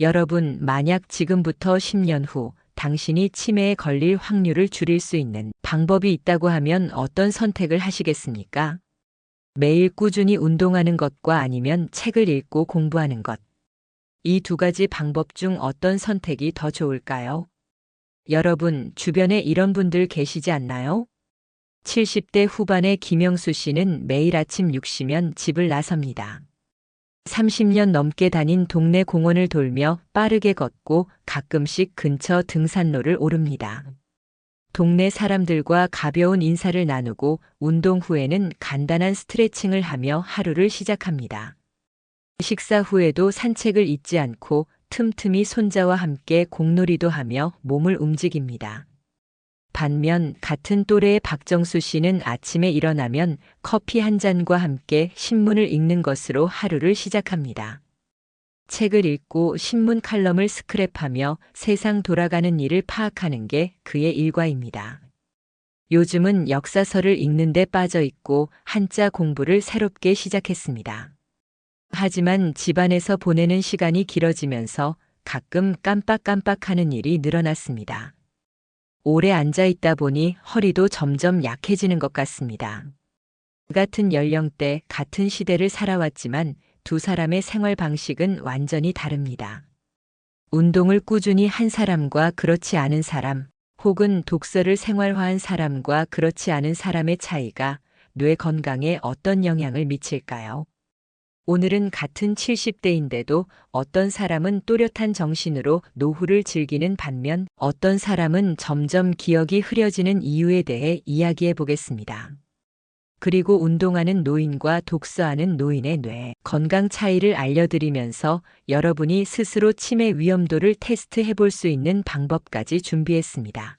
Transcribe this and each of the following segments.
여러분, 만약 지금부터 10년 후 당신이 치매에 걸릴 확률을 줄일 수 있는 방법이 있다고 하면 어떤 선택을 하시겠습니까? 매일 꾸준히 운동하는 것과 아니면 책을 읽고 공부하는 것. 이 두 가지 방법 중 어떤 선택이 더 좋을까요? 여러분, 주변에 이런 분들 계시지 않나요? 70대 후반의 김영수 씨는 매일 아침 6시면 집을 나섭니다. 30년 넘게 다닌 동네 공원을 돌며 빠르게 걷고 가끔씩 근처 등산로를 오릅니다. 동네 사람들과 가벼운 인사를 나누고 운동 후에는 간단한 스트레칭을 하며 하루를 시작합니다. 식사 후에도 산책을 잊지 않고 틈틈이 손자와 함께 공놀이도 하며 몸을 움직입니다. 반면 같은 또래의 박정수 씨는 아침에 일어나면 커피 한 잔과 함께 신문을 읽는 것으로 하루를 시작합니다. 책을 읽고 신문 칼럼을 스크랩하며 세상 돌아가는 일을 파악하는 게 그의 일과입니다. 요즘은 역사서를 읽는 데 빠져 있고 한자 공부를 새롭게 시작했습니다. 하지만 집안에서 보내는 시간이 길어지면서 가끔 깜빡깜빡하는 일이 늘어났습니다. 오래 앉아 있다 보니 허리도 점점 약해지는 것 같습니다. 같은 연령대, 같은 시대를 살아왔지만 두 사람의 생활 방식은 완전히 다릅니다. 운동을 꾸준히 한 사람과 그렇지 않은 사람, 혹은 독서를 생활화한 사람과 그렇지 않은 사람의 차이가 뇌 건강에 어떤 영향을 미칠까요? 오늘은 같은 70대인데도 어떤 사람은 또렷한 정신으로 노후를 즐기는 반면 어떤 사람은 점점 기억이 흐려지는 이유에 대해 이야기해 보겠습니다. 그리고 운동하는 노인과 독서하는 노인의 뇌 건강 차이를 알려드리면서 여러분이 스스로 치매 위험도를 테스트해 볼 수 있는 방법까지 준비했습니다.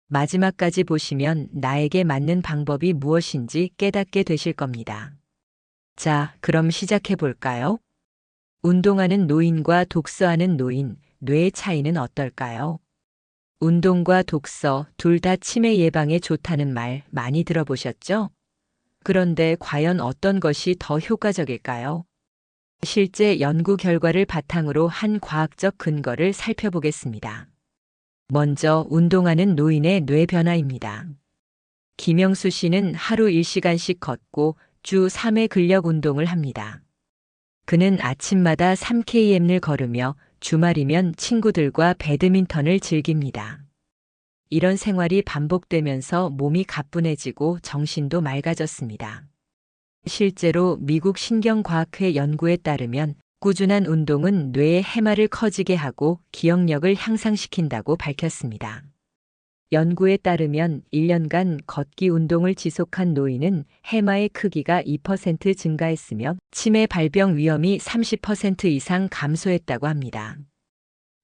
마지막까지 보시면 나에게 맞는 방법이 무엇인지 깨닫게 되실 겁니다. 자, 그럼 시작해 볼까요? 운동하는 노인과 독서하는 노인, 뇌의 차이는 어떨까요? 운동과 독서 둘 다 치매 예방에 좋다는 말 많이 들어보셨죠? 그런데 과연 어떤 것이 더 효과적일까요? 실제 연구 결과를 바탕으로 한 과학적 근거를 살펴보겠습니다. 먼저 운동하는 노인의 뇌 변화입니다. 김영수 씨는 하루 1시간씩 걷고 주 3회 근력 운동을 합니다. 그는 아침마다 3km를 걸으며 주말이면 친구들과 배드민턴을 즐깁니다. 이런 생활이 반복되면서 몸이 가뿐해지고 정신도 맑아졌습니다. 실제로 미국 신경과학회 연구에 따르면 꾸준한 운동은 뇌의 해마를 커지게 하고 기억력을 향상시킨다고 밝혔습니다. 연구에 따르면 1년간 걷기 운동을 지속한 노인은 해마의 크기가 2% 증가했으며 치매 발병 위험이 30% 이상 감소했다고 합니다.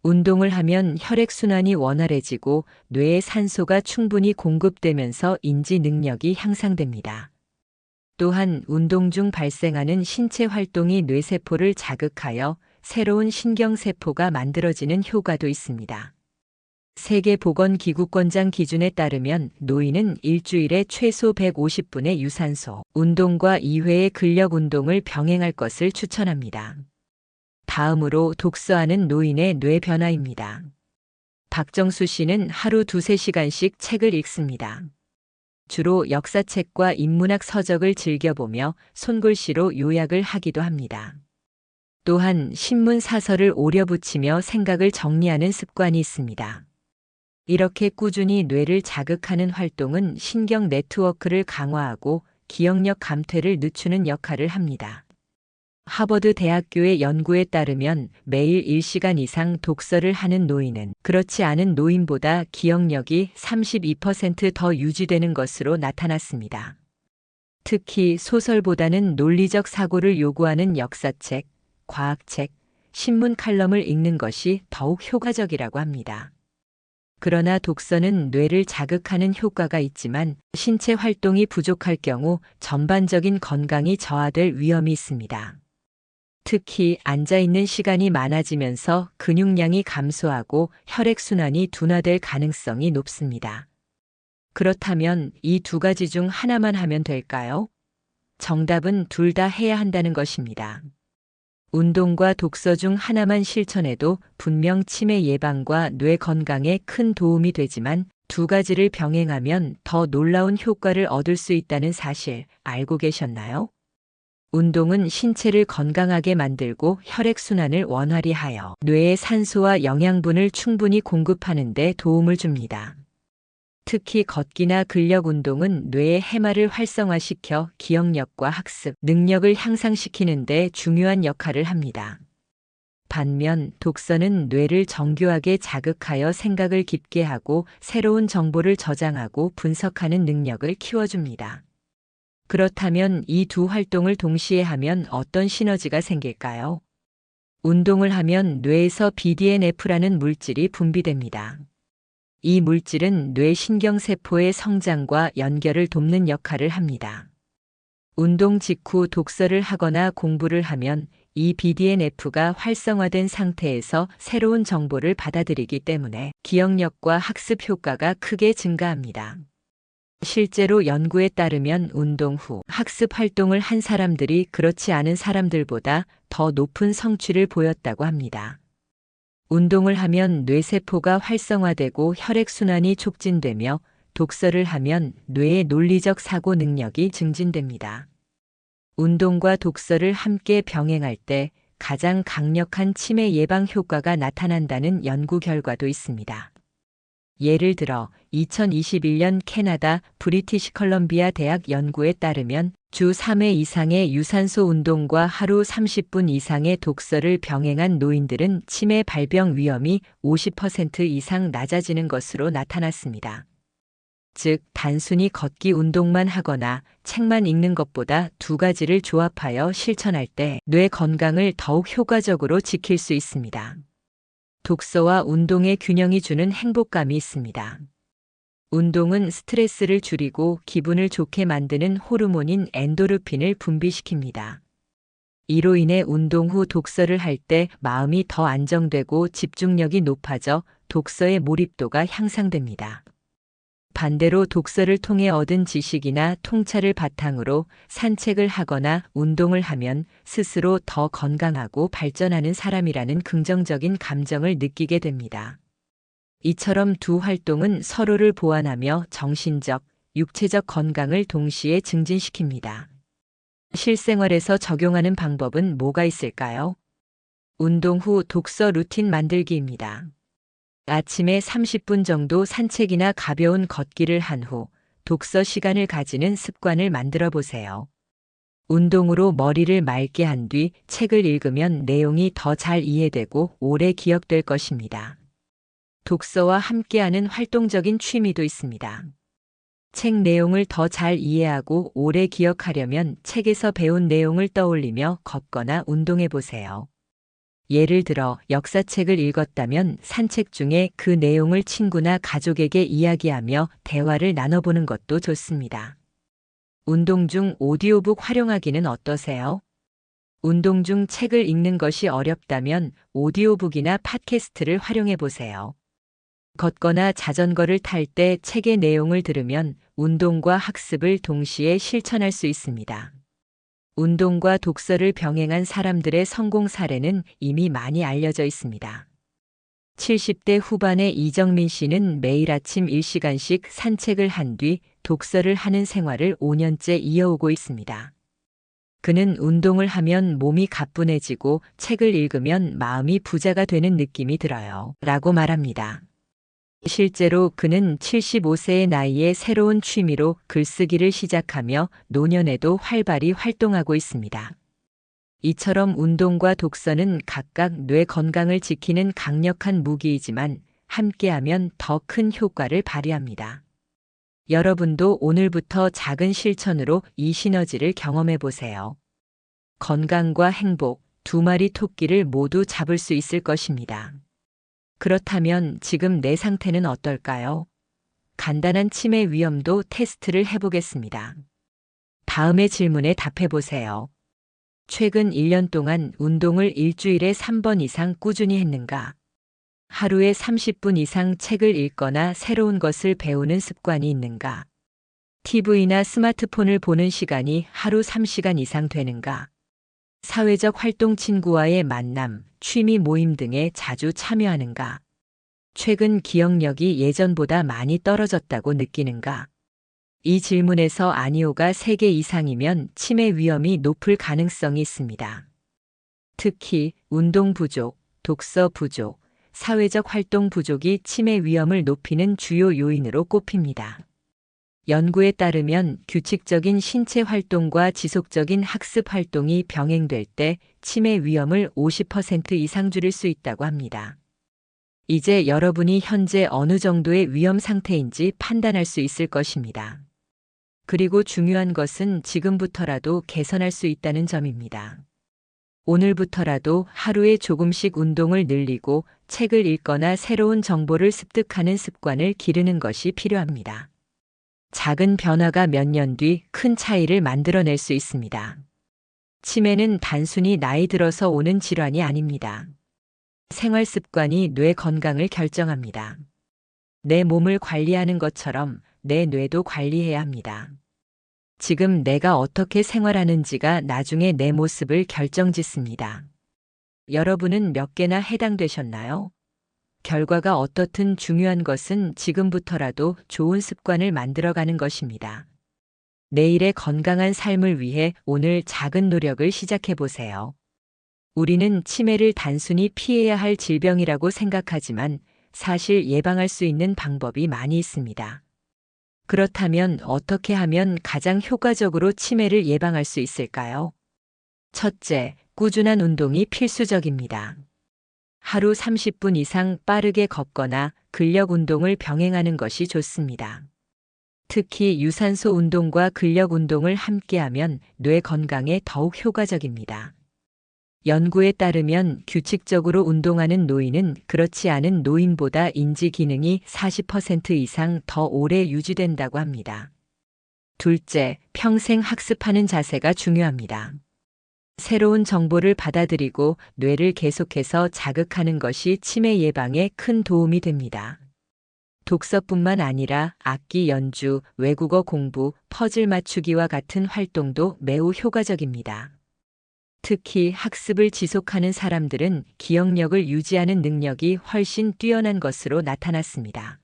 운동을 하면 혈액순환이 원활해지고 뇌에 산소가 충분히 공급되면서 인지 능력이 향상됩니다. 또한 운동 중 발생하는 신체 활동이 뇌세포를 자극하여 새로운 신경세포가 만들어지는 효과도 있습니다. 세계보건기구권장 기준에 따르면 노인은 일주일에 최소 150분의 유산소 운동과 2회의 근력 운동을 병행할 것을 추천합니다. 다음으로 독서하는 노인의 뇌 변화입니다. 박정수 씨는 하루 2~3시간씩 책을 읽습니다. 주로 역사책과 인문학 서적을 즐겨보며 손글씨로 요약을 하기도 합니다. 또한 신문 사설을 오려 붙이며 생각을 정리하는 습관이 있습니다. 이렇게 꾸준히 뇌를 자극하는 활동은 신경 네트워크를 강화하고 기억력 감퇴를 늦추는 역할을 합니다. 하버드 대학교의 연구에 따르면 매일 1시간 이상 독서를 하는 노인은 그렇지 않은 노인보다 기억력이 32% 더 유지되는 것으로 나타났습니다. 특히 소설보다는 논리적 사고를 요구하는 역사책, 과학책, 신문 칼럼을 읽는 것이 더욱 효과적이라고 합니다. 그러나 독서는 뇌를 자극하는 효과가 있지만 신체 활동이 부족할 경우 전반적인 건강이 저하될 위험이 있습니다. 특히 앉아있는 시간이 많아지면서 근육량이 감소하고 혈액순환이 둔화될 가능성이 높습니다. 그렇다면 이 두 가지 중 하나만 하면 될까요? 정답은 둘 다 해야 한다는 것입니다. 운동과 독서 중 하나만 실천해도 분명 치매 예방과 뇌 건강에 큰 도움이 되지만 두 가지를 병행하면 더 놀라운 효과를 얻을 수 있다는 사실 알고 계셨나요? 운동은 신체를 건강하게 만들고 혈액순환을 원활히 하여 뇌에 산소와 영양분을 충분히 공급하는 데 도움을 줍니다. 특히 걷기나 근력 운동은 뇌의 해마를 활성화시켜 기억력과 학습, 능력을 향상시키는 데 중요한 역할을 합니다. 반면 독서는 뇌를 정교하게 자극하여 생각을 깊게 하고 새로운 정보를 저장하고 분석하는 능력을 키워줍니다. 그렇다면 이 두 활동을 동시에 하면 어떤 시너지가 생길까요? 운동을 하면 뇌에서 BDNF라는 물질이 분비됩니다. 이 물질은 뇌 신경세포의 성장과 연결을 돕는 역할을 합니다. 운동 직후 독서를 하거나 공부를 하면 이 BDNF가 활성화된 상태에서 새로운 정보를 받아들이기 때문에 기억력과 학습 효과가 크게 증가합니다. 실제로 연구에 따르면 운동 후 학습 활동을 한 사람들이 그렇지 않은 사람들보다 더 높은 성취를 보였다고 합니다. 운동을 하면 뇌세포가 활성화되고 혈액순환이 촉진되며 독서를 하면 뇌의 논리적 사고 능력이 증진됩니다. 운동과 독서를 함께 병행할 때 가장 강력한 치매 예방 효과가 나타난다는 연구 결과도 있습니다. 예를 들어 2021년 캐나다 브리티시 컬럼비아 대학 연구에 따르면 주 3회 이상의 유산소 운동과 하루 30분 이상의 독서를 병행한 노인들은 치매 발병 위험이 50% 이상 낮아지는 것으로 나타났습니다. 즉, 단순히 걷기 운동만 하거나 책만 읽는 것보다 두 가지를 조합하여 실천할 때 뇌 건강을 더욱 효과적으로 지킬 수 있습니다. 독서와 운동의 균형이 주는 행복감이 있습니다. 운동은 스트레스를 줄이고 기분을 좋게 만드는 호르몬인 엔도르핀을 분비시킵니다. 이로 인해 운동 후 독서를 할 때 마음이 더 안정되고 집중력이 높아져 독서의 몰입도가 향상됩니다. 반대로 독서를 통해 얻은 지식이나 통찰을 바탕으로 산책을 하거나 운동을 하면 스스로 더 건강하고 발전하는 사람이라는 긍정적인 감정을 느끼게 됩니다. 이처럼 두 활동은 서로를 보완하며 정신적, 육체적 건강을 동시에 증진시킵니다. 실생활에서 적용하는 방법은 뭐가 있을까요? 운동 후 독서 루틴 만들기입니다. 아침에 30분 정도 산책이나 가벼운 걷기를 한 후 독서 시간을 가지는 습관을 만들어 보세요. 운동으로 머리를 맑게 한 뒤 책을 읽으면 내용이 더 잘 이해되고 오래 기억될 것입니다. 독서와 함께하는 활동적인 취미도 있습니다. 책 내용을 더 잘 이해하고 오래 기억하려면 책에서 배운 내용을 떠올리며 걷거나 운동해 보세요. 예를 들어 역사책을 읽었다면 산책 중에 그 내용을 친구나 가족에게 이야기하며 대화를 나눠보는 것도 좋습니다. 운동 중 오디오북 활용하기는 어떠세요? 운동 중 책을 읽는 것이 어렵다면 오디오북이나 팟캐스트를 활용해 보세요. 걷거나 자전거를 탈 때 책의 내용을 들으면 운동과 학습을 동시에 실천할 수 있습니다. 운동과 독서를 병행한 사람들의 성공 사례는 이미 많이 알려져 있습니다. 70대 후반의 이정민 씨는 매일 아침 1시간씩 산책을 한 뒤 독서를 하는 생활을 5년째 이어오고 있습니다. 그는 운동을 하면 몸이 가뿐해지고 책을 읽으면 마음이 부자가 되는 느낌이 들어요. 라고 말합니다. 실제로 그는 75세의 나이에 새로운 취미로 글쓰기를 시작하며 노년에도 활발히 활동하고 있습니다. 이처럼 운동과 독서는 각각 뇌 건강을 지키는 강력한 무기이지만 함께하면 더 큰 효과를 발휘합니다. 여러분도 오늘부터 작은 실천으로 이 시너지를 경험해 보세요. 건강과 행복, 두 마리 토끼를 모두 잡을 수 있을 것입니다. 그렇다면 지금 내 상태는 어떨까요? 간단한 치매 위험도 테스트를 해보겠습니다. 다음의 질문에 답해보세요. 최근 1년 동안 운동을 일주일에 3번 이상 꾸준히 했는가? 하루에 30분 이상 책을 읽거나 새로운 것을 배우는 습관이 있는가? TV나 스마트폰을 보는 시간이 하루 3시간 이상 되는가? 사회적 활동, 친구와의 만남, 취미 모임 등에 자주 참여하는가? 최근 기억력이 예전보다 많이 떨어졌다고 느끼는가? 이 질문에서 아니오가 3개 이상이면 치매 위험이 높을 가능성이 있습니다. 특히 운동 부족, 독서 부족, 사회적 활동 부족이 치매 위험을 높이는 주요 요인으로 꼽힙니다. 연구에 따르면 규칙적인 신체 활동과 지속적인 학습 활동이 병행될 때 치매 위험을 50% 이상 줄일 수 있다고 합니다. 이제 여러분이 현재 어느 정도의 위험 상태인지 판단할 수 있을 것입니다. 그리고 중요한 것은 지금부터라도 개선할 수 있다는 점입니다. 오늘부터라도 하루에 조금씩 운동을 늘리고 책을 읽거나 새로운 정보를 습득하는 습관을 기르는 것이 필요합니다. 작은 변화가 몇 년 뒤 큰 차이를 만들어낼 수 있습니다. 치매는 단순히 나이 들어서 오는 질환이 아닙니다. 생활 습관이 뇌 건강을 결정합니다. 내 몸을 관리하는 것처럼 내 뇌도 관리해야 합니다. 지금 내가 어떻게 생활하는지가 나중에 내 모습을 결정짓습니다. 여러분은 몇 개나 해당되셨나요? 결과가 어떻든 중요한 것은 지금부터라도 좋은 습관을 만들어가는 것입니다. 내일의 건강한 삶을 위해 오늘 작은 노력을 시작해 보세요. 우리는 치매를 단순히 피해야 할 질병이라고 생각하지만 사실 예방할 수 있는 방법이 많이 있습니다. 그렇다면 어떻게 하면 가장 효과적으로 치매를 예방할 수 있을까요? 첫째, 꾸준한 운동이 필수적입니다. 하루 30분 이상 빠르게 걷거나 근력 운동을 병행하는 것이 좋습니다. 특히 유산소 운동과 근력 운동을 함께하면 뇌 건강에 더욱 효과적입니다. 연구에 따르면 규칙적으로 운동하는 노인은 그렇지 않은 노인보다 인지 기능이 40% 이상 더 오래 유지된다고 합니다. 둘째, 평생 학습하는 자세가 중요합니다. 새로운 정보를 받아들이고 뇌를 계속해서 자극하는 것이 치매 예방에 큰 도움이 됩니다. 독서뿐만 아니라 악기 연주, 외국어 공부, 퍼즐 맞추기와 같은 활동도 매우 효과적입니다. 특히 학습을 지속하는 사람들은 기억력을 유지하는 능력이 훨씬 뛰어난 것으로 나타났습니다.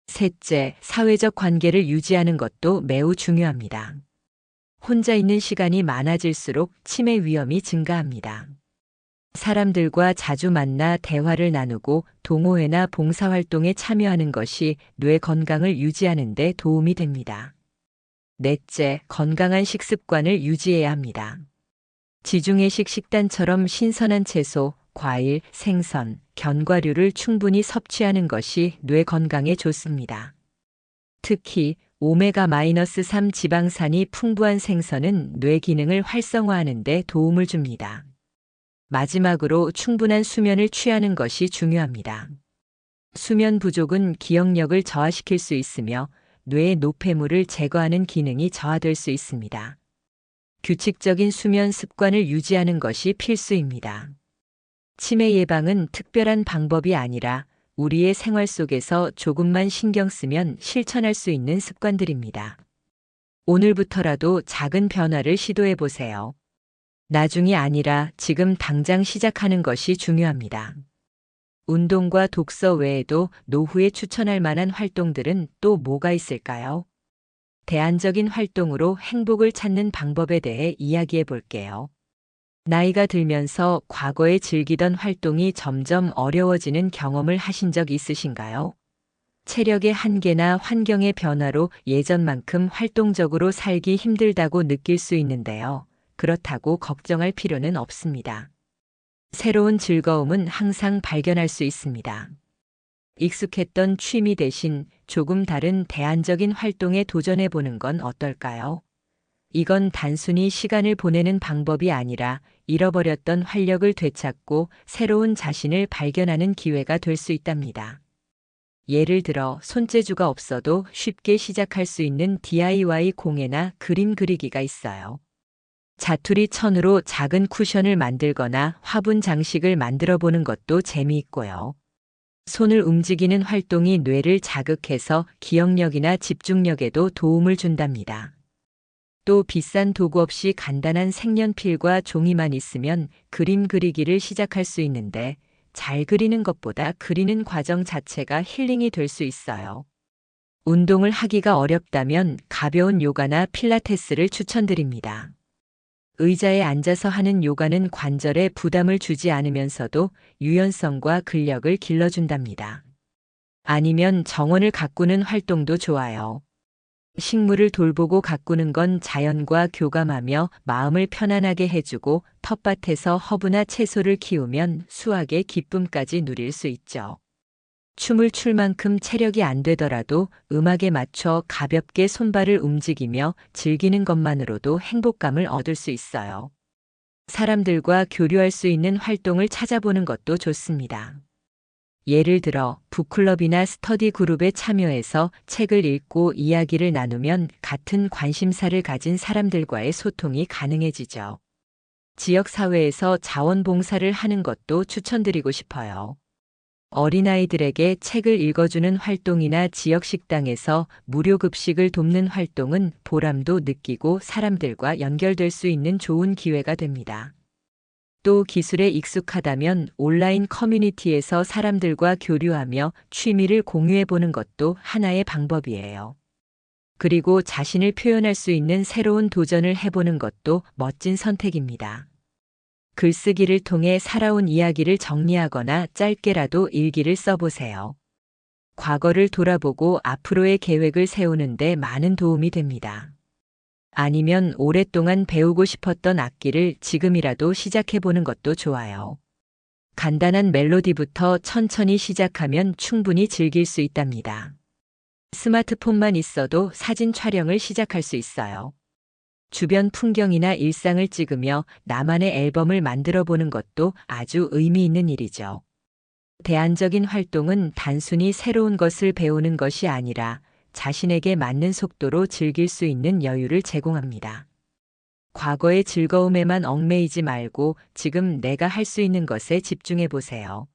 셋째, 사회적 관계를 유지하는 것도 매우 중요합니다. 혼자 있는 시간이 많아질수록 치매 위험이 증가합니다. 사람들과 자주 만나 대화를 나누고 동호회나 봉사활동에 참여하는 것이 뇌 건강을 유지하는 데 도움이 됩니다. 넷째, 건강한 식습관을 유지해야 합니다. 지중해식 식단처럼 신선한 채소, 과일, 생선, 견과류를 충분히 섭취하는 것이 뇌 건강에 좋습니다. 특히 오메가-3 지방산이 풍부한 생선은 뇌 기능을 활성화하는 데 도움을 줍니다. 마지막으로 충분한 수면을 취하는 것이 중요합니다. 수면 부족은 기억력을 저하시킬 수 있으며 뇌의 노폐물을 제거하는 기능이 저하될 수 있습니다. 규칙적인 수면 습관을 유지하는 것이 필수입니다. 치매 예방은 특별한 방법이 아니라 우리의 생활 속에서 조금만 신경 쓰면 실천할 수 있는 습관들입니다. 오늘부터라도 작은 변화를 시도해 보세요. 나중이 아니라 지금 당장 시작하는 것이 중요합니다. 운동과 독서 외에도 노후에 추천할 만한 활동들은 또 뭐가 있을까요? 대안적인 활동으로 행복을 찾는 방법에 대해 이야기해 볼게요. 나이가 들면서 과거에 즐기던 활동이 점점 어려워지는 경험을 하신 적 있으신가요? 체력의 한계나 환경의 변화로 예전만큼 활동적으로 살기 힘들다고 느낄 수 있는데요. 그렇다고 걱정할 필요는 없습니다. 새로운 즐거움은 항상 발견할 수 있습니다. 익숙했던 취미 대신 조금 다른 대안적인 활동에 도전해 보는 건 어떨까요? 이건 단순히 시간을 보내는 방법이 아니라 잃어버렸던 활력을 되찾고 새로운 자신을 발견하는 기회가 될 수 있답니다. 예를 들어 손재주가 없어도 쉽게 시작할 수 있는 DIY 공예나 그림 그리기가 있어요. 자투리 천으로 작은 쿠션을 만들거나 화분 장식을 만들어 보는 것도 재미있고요. 손을 움직이는 활동이 뇌를 자극해서 기억력이나 집중력에도 도움을 준답니다. 또 비싼 도구 없이 간단한 색연필과 종이만 있으면 그림 그리기를 시작할 수 있는데 잘 그리는 것보다 그리는 과정 자체가 힐링이 될 수 있어요. 운동을 하기가 어렵다면 가벼운 요가나 필라테스를 추천드립니다. 의자에 앉아서 하는 요가는 관절에 부담을 주지 않으면서도 유연성과 근력을 길러준답니다. 아니면 정원을 가꾸는 활동도 좋아요. 식물을 돌보고 가꾸는 건 자연과 교감하며 마음을 편안하게 해주고 텃밭에서 허브나 채소를 키우면 수확의 기쁨까지 누릴 수 있죠. 춤을 출 만큼 체력이 안 되더라도 음악에 맞춰 가볍게 손발을 움직이며 즐기는 것만으로도 행복감을 얻을 수 있어요. 사람들과 교류할 수 있는 활동을 찾아보는 것도 좋습니다. 예를 들어 북클럽이나 스터디 그룹에 참여해서 책을 읽고 이야기를 나누면 같은 관심사를 가진 사람들과의 소통이 가능해지죠. 지역사회에서 자원봉사를 하는 것도 추천드리고 싶어요. 어린아이들에게 책을 읽어주는 활동이나 지역 식당에서 무료 급식을 돕는 활동은 보람도 느끼고 사람들과 연결될 수 있는 좋은 기회가 됩니다. 또 기술에 익숙하다면 온라인 커뮤니티에서 사람들과 교류하며 취미를 공유해보는 것도 하나의 방법이에요. 그리고 자신을 표현할 수 있는 새로운 도전을 해보는 것도 멋진 선택입니다. 글쓰기를 통해 살아온 이야기를 정리하거나 짧게라도 일기를 써보세요. 과거를 돌아보고 앞으로의 계획을 세우는데 많은 도움이 됩니다. 아니면 오랫동안 배우고 싶었던 악기를 지금이라도 시작해보는 것도 좋아요. 간단한 멜로디부터 천천히 시작하면 충분히 즐길 수 있답니다. 스마트폰만 있어도 사진 촬영을 시작할 수 있어요. 주변 풍경이나 일상을 찍으며 나만의 앨범을 만들어 보는 것도 아주 의미 있는 일이죠. 대안적인 활동은 단순히 새로운 것을 배우는 것이 아니라 자신에게 맞는 속도로 즐길 수 있는 여유를 제공합니다. 과거의 즐거움에만 얽매이지 말고 지금 내가 할 수 있는 것에 집중해 보세요.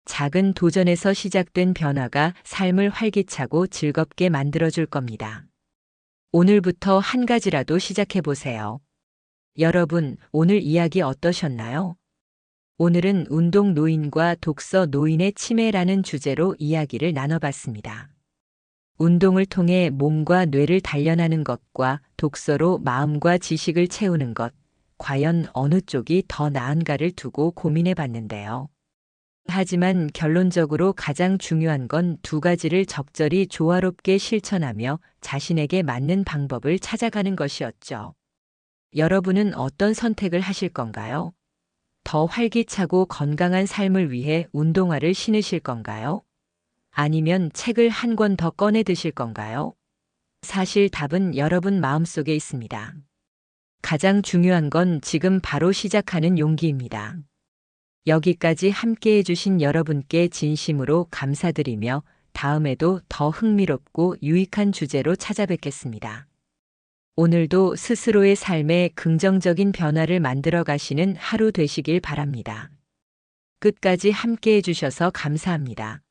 작은 도전에서 시작된 변화가 삶을 활기차고 즐겁게 만들어줄 겁니다. 오늘부터 한 가지라도 시작해 보세요. 여러분, 오늘 이야기 어떠셨나요? 오늘은 운동 노인과 독서 노인의 치매라는 주제로 이야기를 나눠봤습니다. 운동을 통해 몸과 뇌를 단련하는 것과 독서로 마음과 지식을 채우는 것, 과연 어느 쪽이 더 나은가를 두고 고민해 봤는데요. 하지만 결론적으로 가장 중요한 건 두 가지를 적절히 조화롭게 실천하며 자신에게 맞는 방법을 찾아가는 것이었죠. 여러분은 어떤 선택을 하실 건가요? 더 활기차고 건강한 삶을 위해 운동화를 신으실 건가요? 아니면 책을 한 권 더 꺼내 드실 건가요? 사실 답은 여러분 마음속에 있습니다. 가장 중요한 건 지금 바로 시작하는 용기입니다. 여기까지 함께 해주신 여러분께 진심으로 감사드리며 다음에도 더 흥미롭고 유익한 주제로 찾아뵙겠습니다. 오늘도 스스로의 삶에 긍정적인 변화를 만들어 가시는 하루 되시길 바랍니다. 끝까지 함께 해주셔서 감사합니다.